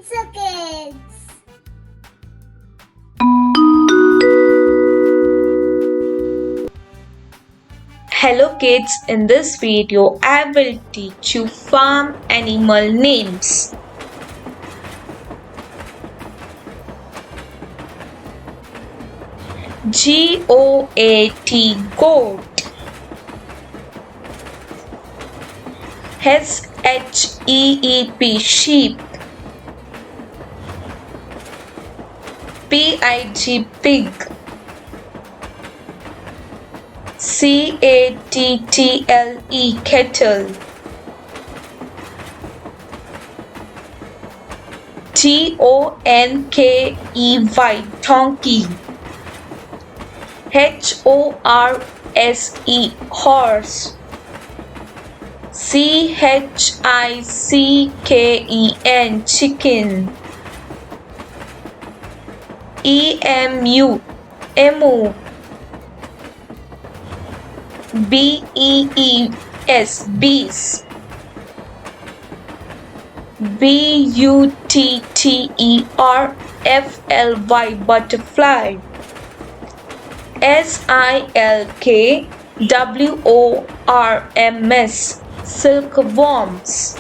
Kidzo Kids. Hello kids, in this video I will teach you farm animal names. Goat, goat. Sheep, sheep. Pig, pig. Cattle, kettle. Donkey, donkey. Horse. Chicken. Emu. Bees, bees. Butterfly, butterfly. Silkworms, silkworms.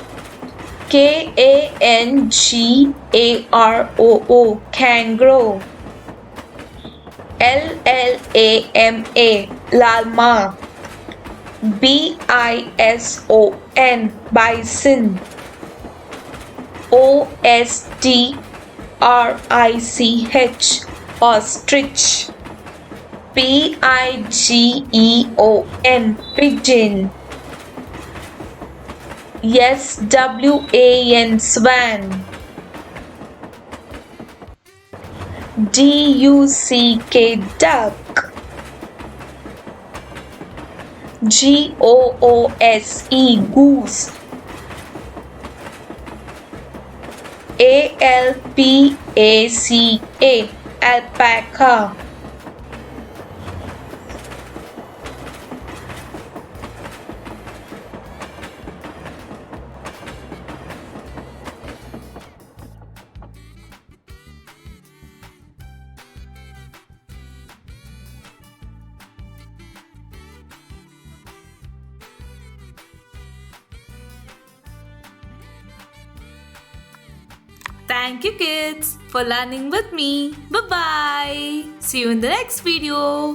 Kangaroo. Llama. Bison, bison. Ostrich. Pigeon. Swan. Duck. Goose. Alpaca. Thank you kids for learning with me. Bye bye. See you in the next video.